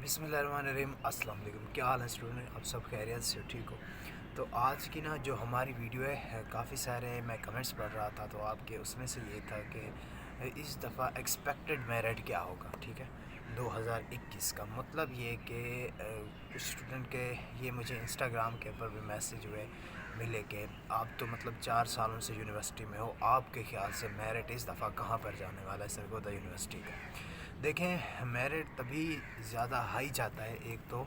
بسم اللہ الرحمن الرحیم۔ السلام علیکم، کیا حال ہے اسٹوڈنٹ؟ آپ سب خیریت سے ٹھیک ہو؟ تو آج کی جو ہماری ویڈیو ہے کافی سارے میں کمنٹس پڑھ رہا تھا، تو آپ کے اس میں سے یہ تھا کہ اس دفعہ ایکسپیکٹڈ میرٹ کیا ہوگا، ٹھیک ہے 2021 کا۔ مطلب یہ کہ کچھ اسٹوڈنٹ کے یہ مجھے انسٹاگرام کے اوپر بھی میسیج ہوئے ملے کہ آپ تو مطلب 4 سالوں سے یونیورسٹی میں ہو، آپ کے خیال سے میرٹ اس دفعہ کہاں پر جانے والا ہے سرگودا یونیورسٹی کا؟ دیکھیں، میرٹ تبھی زیادہ ہائی جاتا ہے ایک تو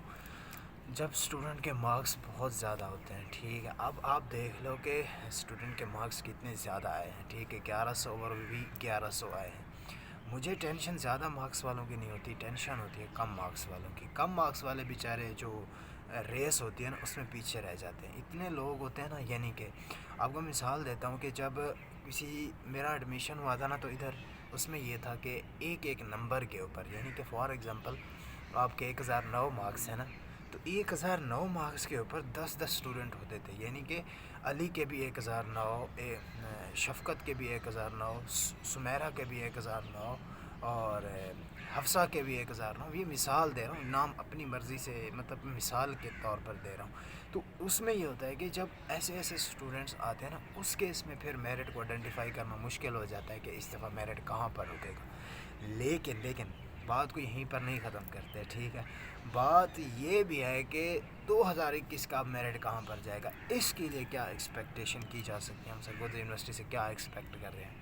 جب اسٹوڈنٹ کے مارکس بہت زیادہ ہوتے ہیں، ٹھیک ہے۔ اب آپ دیکھ لو کہ اسٹوڈنٹ کے مارکس کتنے زیادہ آئے ہیں، ٹھیک ہے 1100 اور بھی 1100 آئے ہیں۔ مجھے ٹینشن زیادہ مارکس والوں کی نہیں ہوتی، ٹینشن ہوتی ہے کم مارکس والوں کی۔ کم مارکس والے بیچارے جو ریس ہوتی ہے نا اس میں پیچھے رہ جاتے ہیں، اتنے لوگ ہوتے ہیں نا۔ یعنی کہ آپ کو مثال دیتا ہوں کہ جب میرا ایڈمیشن ہوا تھا نا، تو ادھر اس میں یہ تھا کہ ایک نمبر کے اوپر، یعنی کہ فار ایگزامپل آپ کے 1009 مارکس ہیں نا، تو 1009 مارکس کے اوپر 10 اسٹوڈنٹ ہوتے تھے۔ یعنی کہ علی کے بھی 1009، شفقت کے بھی 1009، سمیرہ کے بھی 1009، اور حفصہ کے بھی 1009۔ یہ مثال دے رہا ہوں، نام اپنی مرضی سے مطلب مثال کے طور پر دے رہا ہوں۔ تو اس میں یہ ہوتا ہے کہ جب ایسے اسٹوڈنٹس آتے ہیں نا، اس کیس میں پھر میرٹ کو آئیڈینٹیفائی کرنا مشکل ہو جاتا ہے کہ اس دفعہ میرٹ کہاں پر رکے گا۔ لیکن بات کو یہیں پر نہیں ختم کرتے، ٹھیک ہے۔ بات یہ بھی ہے کہ 2021 کا میرٹ کہاں پر جائے گا، اس کے لیے کیا ایکسپیکٹیشن کی جا سکتی ہے، ہم سرگودا یونیورسٹی سے کیا ایکسپیکٹ کر رہے ہیں۔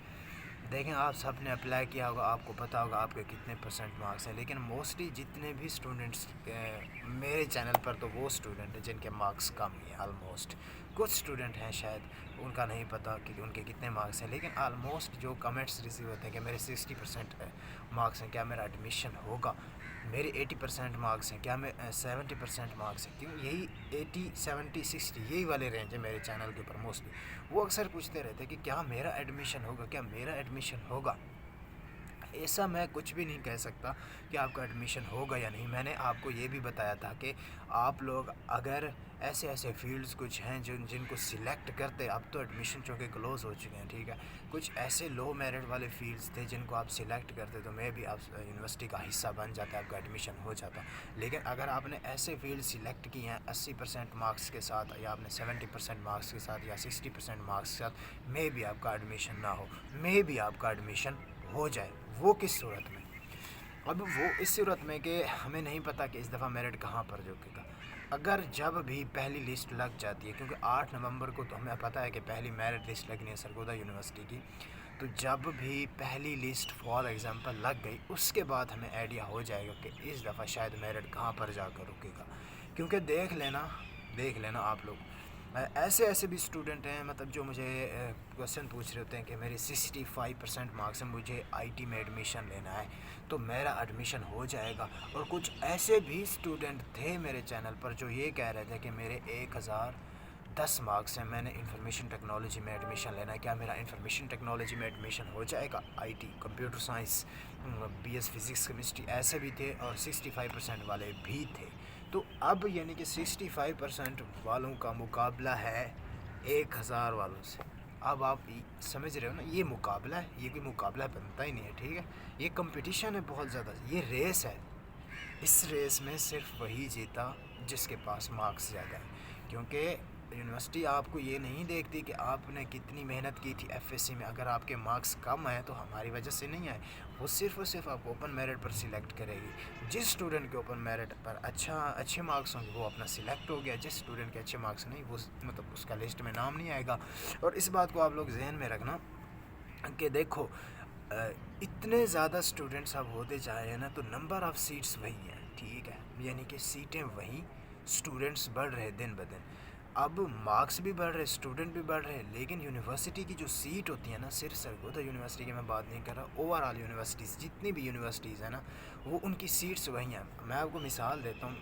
دیکھیں، آپ سب نے اپلائی کیا ہوگا، آپ کو پتہ ہوگا آپ کے کتنے پرسنٹ مارکس ہیں، لیکن موسٹلی جتنے بھی اسٹوڈنٹس میرے چینل پر، تو وہ اسٹوڈنٹ ہیں جن کے مارکس کم ہیں آلموسٹ۔ کچھ اسٹوڈنٹ ہیں شاید ان کا نہیں پتہ کہ ان کے کتنے مارکس ہیں، لیکن آلموسٹ جو کمنٹس ریسیو ہوتے ہیں کہ میرے 60% مارکس ہیں، کیا میرا ایڈمیشن ہوگا؟ میرے 80% مارکس ہیں، کیا میں 70% مارکس ہیں؟ کیوں یہی 80 70 60 یہی والے رینج ہے میرے چینل کے اوپر موسٹلی۔ وہ اکثر پوچھتے رہتے ہیں کہ کیا میرا ایڈمیشن ہوگا، کیا میرا ایڈمیشن ہوگا؟ ایسا میں کچھ بھی نہیں کہہ سکتا کہ آپ کا ایڈمیشن ہوگا یا نہیں۔ میں نے آپ کو یہ بھی بتایا تھا کہ آپ لوگ اگر ایسے فیلڈز کچھ ہیں جن کو سلیکٹ کرتے، اب تو ایڈمیشن چونکہ کلوز ہو چکے ہیں، ٹھیک ہے۔ کچھ ایسے لو میرٹ والے فیلڈز تھے جن کو آپ سلیکٹ کرتے، تو میں بھی آپ یونیورسٹی کا حصہ بن جاتا، آپ کا ایڈمیشن ہو جاتا۔ لیکن اگر آپ نے ایسے فیلڈ سلیکٹ کی ہیں 80% مارکس کے ساتھ، یا آپ نے 70% مارکس کے ساتھ، یا 60% مارکس کے ساتھ، میں بھی آپ کا ایڈمیشن نہ ہو، میں بھی آپ کا ایڈمیشن ہو جائے، وہ کس صورت میں؟ اب وہ اس صورت میں کہ ہمیں نہیں پتہ کہ اس دفعہ میرٹ کہاں پر جھکے گا۔ اگر جب بھی پہلی لسٹ لگ جاتی ہے، کیونکہ 8 نومبر کو تو ہمیں پتہ ہے کہ پہلی میرٹ لسٹ لگنی ہے سرگودا یونیورسٹی کی، تو جب بھی پہلی لسٹ فار ایگزامپل لگ گئی، اس کے بعد ہمیں آئیڈیا ہو جائے گا کہ اس دفعہ شاید میرٹ کہاں پر جا کر رکے گا۔ کیونکہ دیکھ لینا آپ لوگ، ایسے بھی اسٹوڈنٹ ہیں مطلب جو مجھے کویسچن پوچھ رہے ہوتے ہیں کہ میرے 65% مارکس ہیں، مجھے آئی ٹی میں ایڈمیشن لینا ہے، تو میرا ایڈمیشن ہو جائے گا۔ اور کچھ ایسے بھی اسٹوڈنٹ تھے میرے چینل پر جو یہ کہہ رہے تھے کہ میرے 1010 مارکس ہیں، میں نے انفارمیشن ٹیکنالوجی میں ایڈمیشن لینا ہے، کیا میرا انفارمیشن ٹیکنالوجی میں ایڈمیشن ہو جائے گا؟ I T, computer science, B S physics chemistry, ایسے بھی تھے، اور 65% والے بھی تھے۔ تو اب یعنی کہ 65% والوں کا مقابلہ ہے 1000 والوں سے۔ اب آپ سمجھ رہے ہو نا، یہ مقابلہ ہے، یہ کوئی مقابلہ بنتا ہی نہیں ہے، ٹھیک ہے۔ یہ کمپٹیشن ہے بہت زیادہ، یہ ریس ہے۔ اس ریس میں صرف وہی جیتا جس کے پاس مارکس زیادہ ہیں، کیونکہ یونیورسٹی آپ کو یہ نہیں دیکھتی کہ آپ نے کتنی محنت کی تھی ایف ایس سی میں۔ اگر آپ کے مارکس کم ہیں تو ہماری وجہ سے نہیں آئے، وہ صرف آپ کو اوپن میرٹ پر سلیکٹ کرے گی۔ جس اسٹوڈنٹ کے اوپن میرٹ پر اچھے مارکس ہوں گے وہ اپنا سلیکٹ ہو گیا، جس اسٹوڈنٹ کے اچھے مارکس نہیں، وہ مطلب اس کا لسٹ میں نام نہیں آئے گا۔ اور اس بات کو آپ لوگ ذہن میں رکھنا کہ دیکھو، اتنے زیادہ اسٹوڈنٹس اب ہوتے جا رہے ہیں نا، تو نمبر آف سیٹس وہی ہیں، ٹھیک ہے۔ یعنی کہ سیٹیں وہیں، اسٹوڈنٹس بڑھ رہے دن بدن۔ اب مارکس بھی بڑھ رہے، اسٹوڈنٹ بھی بڑھ رہے، لیکن یونیورسٹی کی جو سیٹ ہوتی ہے نا، صرف سرگودا یونیورسٹی کی میں بات نہیں کر رہا، اوور آل یونیورسٹیز جتنی بھی یونیورسٹیز ہیں نا، وہ ان کی سیٹس وہی ہیں۔ میں آپ کو مثال دیتا ہوں،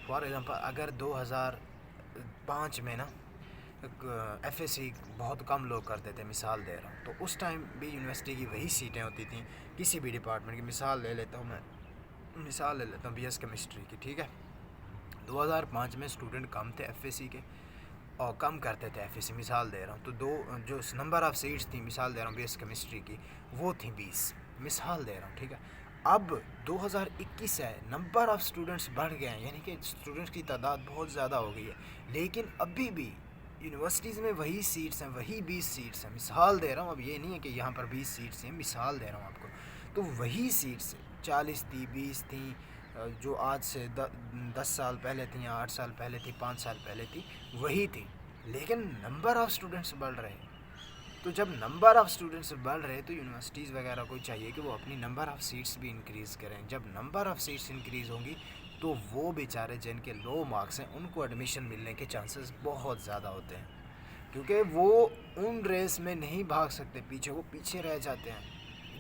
فار ایگزامپل اگر 2005 میں نا ایف ایس سی بہت کم لوگ کرتے تھے، مثال دے رہا ہوں، تو اس ٹائم بھی یونیورسٹی کی وہی سیٹیں ہوتی تھیں کسی بھی ڈپارٹمنٹ کی۔ مثال لے لیتا ہوں بی ایس کیمسٹری کی، ٹھیک ہے۔ 2005 میں اسٹوڈنٹ کم تھے ایف ایس سی کے، اور کم کرتے تھے ایف ایس سی، مثال دے رہا ہوں، تو جو نمبر آف سیٹس تھیں، مثال دے رہا ہوں بی ایس کیمسٹری کی، وہ تھیں 20، مثال دے رہا ہوں، ٹھیک ہے۔ اب 2021 ہے، نمبر آف اسٹوڈنٹس بڑھ گئے ہیں، یعنی کہ اسٹوڈنٹس کی تعداد بہت زیادہ ہو گئی ہے، لیکن ابھی بھی یونیورسٹیز میں وہی سیٹس ہیں، وہی 20 سیٹس ہیں. مثال دے رہا ہوں، اب یہ نہیں ہے کہ یہاں پر 20 سیٹس ہیں، مثال دے رہا ہوں آپ کو. تو وہی سیٹس 40 تھی، 20 تھیں، جو آج سے 10 سال پہلے تھیں یا 8 سال پہلے تھی، 5 سال پہلے تھی، وہی تھی، لیکن نمبر آف اسٹوڈنٹس بڑھ رہے ہیں. تو جب نمبر آف اسٹوڈنٹس بڑھ رہے تو یونیورسٹیز وغیرہ کو چاہیے کہ وہ اپنی نمبر آف سیٹس بھی انکریز کریں. جب نمبر آف سیٹس انکریز ہوں گی تو وہ بیچارے جن کے لو مارکس ہیں ان کو ایڈمیشن ملنے کے چانسز بہت زیادہ ہوتے ہیں، کیونکہ وہ ان ریس میں نہیں بھاگ سکتے پیچھے، وہ پیچھے رہ جاتے ہیں.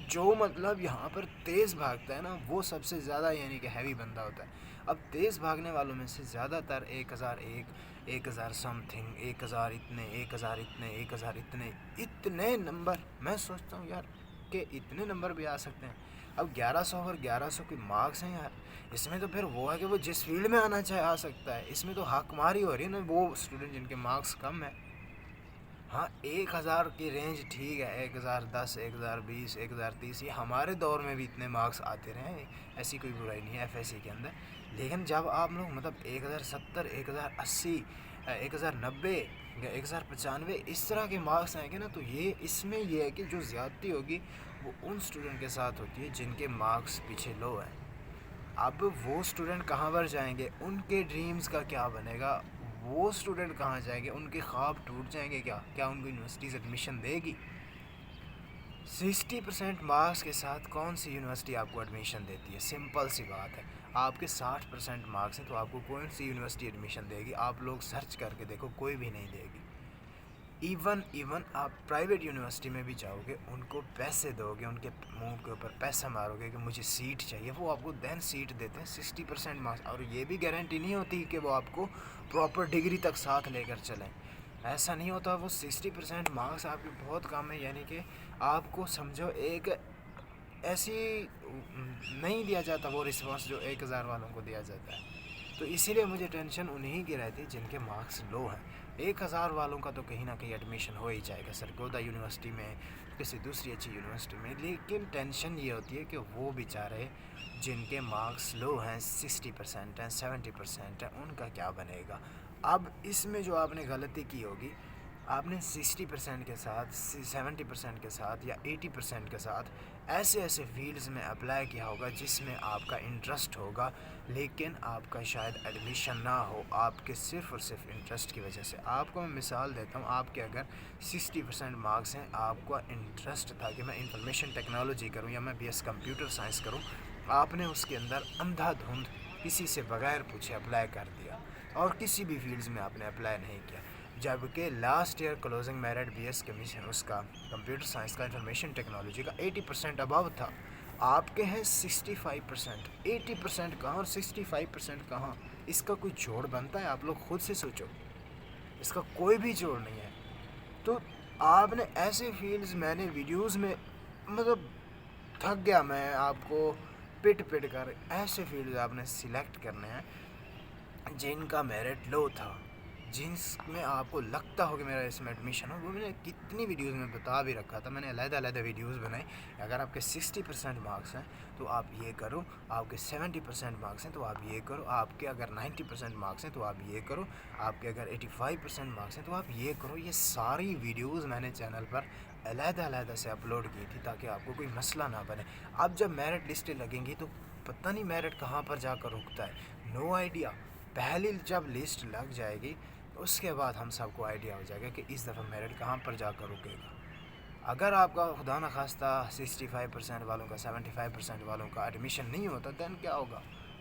جو مطلب یہاں پر تیز بھاگتا ہے نا وہ سب سے زیادہ یعنی کہ ہیوی بندہ ہوتا ہے. اب تیز بھاگنے والوں میں سے زیادہ تر 1001، 1000 سم تھنگ، 1000 اتنے، 1000 اتنے، 1000 اتنے نمبر. میں سوچتا ہوں یار کہ اتنے نمبر بھی آ سکتے ہیں. اب 1100 اور 1100 کے مارکس ہیں یار، اس میں تو پھر وہ ہے کہ وہ جس فیلڈ میں آنا چاہے آ سکتا ہے. اس میں تو حق ماری ہو رہی ہے نا وہ اسٹوڈنٹ جن کے مارکس کم ہیں. ہاں 1000 کی رینج ٹھیک ہے، 1010، 1020، 1030، یہ ہمارے دور میں بھی اتنے مارکس آتے رہے ہیں، ایسی کوئی برائی نہیں ہے ایف ایس سی کے اندر. لیکن جب آپ لوگ مطلب 1070، 1080، 1090 یا 1095 اس طرح کے مارکس آئیں گے نا تو یہ اس میں یہ ہے کہ جو زیادتی ہوگی وہ ان اسٹوڈنٹ کے ساتھ ہوتی ہے جن کے مارکس پیچھے لو ہیں. اب وہ اسٹوڈنٹ کہاں پر جائیں گے، ان کے ڈریمز کا کیا بنے گا، وہ اسٹوڈنٹ کہاں جائیں گے، ان کے خواب ٹوٹ جائیں گے. کیا ان کو یونیورسٹیز ایڈمیشن دے گی؟ 60% مارکس کے ساتھ کون سی یونیورسٹی آپ کو ایڈمیشن دیتی ہے؟ سمپل سی بات ہے. آپ کے 60% مارکس ہیں تو آپ کو کون سی یونیورسٹی ایڈمیشن دے گی؟ آپ لوگ سرچ کر کے دیکھو، کوئی بھی نہیں دے گی. ایون آپ پرائیویٹ یونیورسٹی میں بھی جاؤ گے، ان کو پیسے دو گے، ان کے منہ کے اوپر پیسہ مارو گے کہ مجھے سیٹ چاہیے، وہ آپ کو دین سیٹ دیتے ہیں 60% مارکس. اور یہ بھی گارنٹی نہیں ہوتی کہ وہ آپ کو پراپر ڈگری تک ساتھ لے کر چلیں، ایسا نہیں ہوتا. وہ 60% مارکس آپ کے بہت کم ہے، یعنی کہ آپ کو سمجھو ایک ایسی نہیں دیا جاتا وہ رسپانس جو 1000 والوں کو دیا جاتا ہے. تو اسی لیے مجھے ٹینشن انہی کی رہتی جن کے مارکس لو ہیں. 1000 والوں کا تو کہیں نہ کہیں ایڈمیشن ہو ہی جائے گا سرگودا یونیورسٹی میں، کسی دوسری اچھی یونیورسٹی میں. لیکن ٹینشن یہ ہوتی ہے کہ وہ بیچارے جن کے مارکس لو ہیں، 60% ہیں، 70% ہیں، ان کا کیا بنے گا. اب اس میں جو آپ نے غلطی کی ہوگی، آپ نے 60% کے ساتھ، 70% کے ساتھ یا 80% کے ساتھ ایسے فیلڈز میں اپلائی کیا ہوگا جس میں آپ کا انٹرسٹ ہوگا، لیکن آپ کا شاید ایڈمیشن نہ ہو آپ کے صرف اور صرف انٹرسٹ کی وجہ سے. آپ کو میں مثال دیتا ہوں، آپ کے اگر 60% مارکس ہیں، آپ کا انٹرسٹ تھا کہ میں انفارمیشن ٹیکنالوجی کروں یا میں بی ایس کمپیوٹر سائنس کروں، آپ نے اس کے اندر اندھا دھند کسی سے بغیر پوچھے اپلائی کر دیا اور کسی بھی فیلڈز میں آپ نے اپلائی نہیں کیا. جبکہ last year closing merit B S commission اس کا کمپیوٹر سائنس کا، انفارمیشن ٹیکنالوجی کا 80% ابو تھا، آپ کے ہیں 65%. 80% کہاں اور 65% کہاں، اس کا کوئی جوڑ بنتا ہے؟ آپ لوگ خود سے سوچو، اس کا کوئی بھی جوڑ نہیں ہے. تو آپ نے ایسے فیلڈز، میں نے ویڈیوز میں مطلب تھک گیا میں آپ کو پٹ کر، ایسے فیلڈز آپ نے سلیکٹ کرنے ہیں جن کا میرٹ لو تھا، جن میں آپ کو لگتا ہو کہ میرا اس میں ایڈمیشن ہو. وہ میں نے کتنی ویڈیوز میں بتا بھی رکھا تھا، میں نے علیحدہ ویڈیوز بنائی. اگر آپ کے 60% مارکس ہیں تو آپ یہ کرو، آپ کے 70% مارکس ہیں تو آپ یہ کرو، آپ کے اگر 90% مارکس ہیں تو آپ یہ کرو، آپ کے اگر 85% مارکس ہیں تو آپ یہ کرو. یہ ساری ویڈیوز میں نے چینل پر علیحدہ سے اپلوڈ کی تھی تاکہ آپ کو کوئی مسئلہ نہ بنے. اب جب میرٹ لسٹیں لگیں گی تو پتہ نہیں میرٹ کہاں پر جا کر رکتا ہے، نو آئیڈیا. پہلی جب لسٹ لگ جائے گی اس کے بعد ہم سب کو آئیڈیا ہو جائے گا کہ اس دفعہ میرٹ کہاں پر جا کر رکے گا. اگر آپ کا خدا نخواستہ 65% والوں کا، 75% والوں کا ایڈمیشن نہیں ہوتا دین کیا ہوگا؟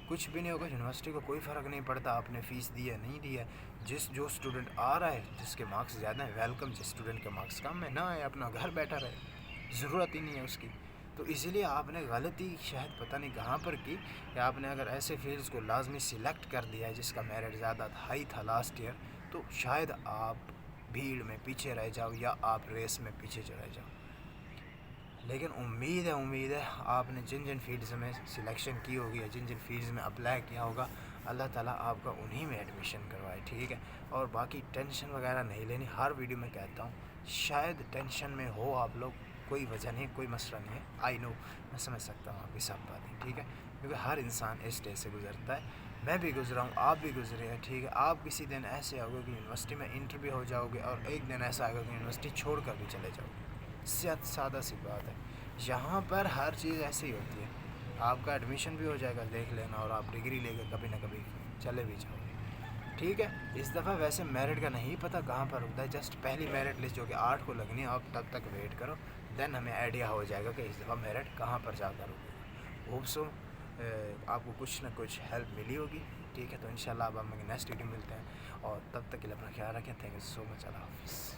کچھ بھی نہیں ہوگا. یونیورسٹی کو کوئی فرق نہیں پڑتا آپ نے فیس دی ہے نہیں دی ہے. جو اسٹوڈنٹ آ رہا ہے جس کے مارکس زیادہ ہیں ویلکم، جس اسٹوڈنٹ کے مارکس کم ہے نہ آئے، اپنا گھر بیٹھا رہے، ضرورت ہی نہیں ہے اس کی. تو اسی لیے آپ نے غلطی شاید پتہ نہیں کہاں پر کی کہ آپ نے اگر ایسے فیلڈز کو لازمی سلیکٹ کر دیا ہے جس کا میرٹ زیادہ ہائی تھا لاسٹ ایئر، تو شاید آپ بھیڑ میں پیچھے رہ جاؤ یا آپ ریس میں پیچھے چلے جاؤ. لیکن امید ہے آپ نے جن فیلڈز میں سلیکشن کی ہوگی یا جن فیلڈز میں اپلائی کیا ہوگا، اللہ تعالیٰ آپ کا انہی میں ایڈمیشن کروائے. ٹھیک ہے، اور باقی ٹینشن وغیرہ نہیں لینی. ہر ویڈیو میں کہتا ہوں شاید ٹینشن میں ہو آپ لوگ، کوئی وجہ نہیں، کوئی مسئلہ نہیں ہے. آئی نو، میں سمجھ سکتا ہوں آپ کی سب باتیں، ٹھیک ہے، کیونکہ ہر انسان اس ڈے سے گزرتا ہے. میں بھی گزرا ہوں، آپ بھی گزرے ہیں، ٹھیک ہے. آپ کسی دن ایسے آؤ گے کہ یونیورسٹی میں انٹر بھی ہو جاؤ گے، اور ایک دن ایسا آئے گا کہ یونیورسٹی چھوڑ کر بھی چلے جاؤ گے. سادہ سی بات ہے. یہاں پر ہر چیز ایسی ہی ہوتی ہے. آپ کا ایڈمیشن بھی ہو جائے گا، دیکھ لینا، اور آپ ڈگری لے کر کبھی نہ کبھی چلے بھی جاؤ گے. ٹھیک ہے. اس دفعہ ویسے میرٹ کا نہیں پتہ کہاں پر ہوتا ہے، جسٹ پہلی میرٹ لسٹ جو کہ 8 کو لگنی ہے، آپ تب تک ویٹ کرو، دین ہمیں آئیڈیا ہو جائے گا کہ اس دفعہ میرٹ کہاں پر جا کر ہوگی. ہوپ سو آپ کو کچھ نہ کچھ ہیلپ ملی ہوگی. ٹھیک ہے، تو انشاءاللہ اب ہم نیکسٹ ویڈیو ملتے ہیں، اور تب تک کے لیے اپنا خیال رکھیں. تھینک یو سو مچ. اللہ حافظ.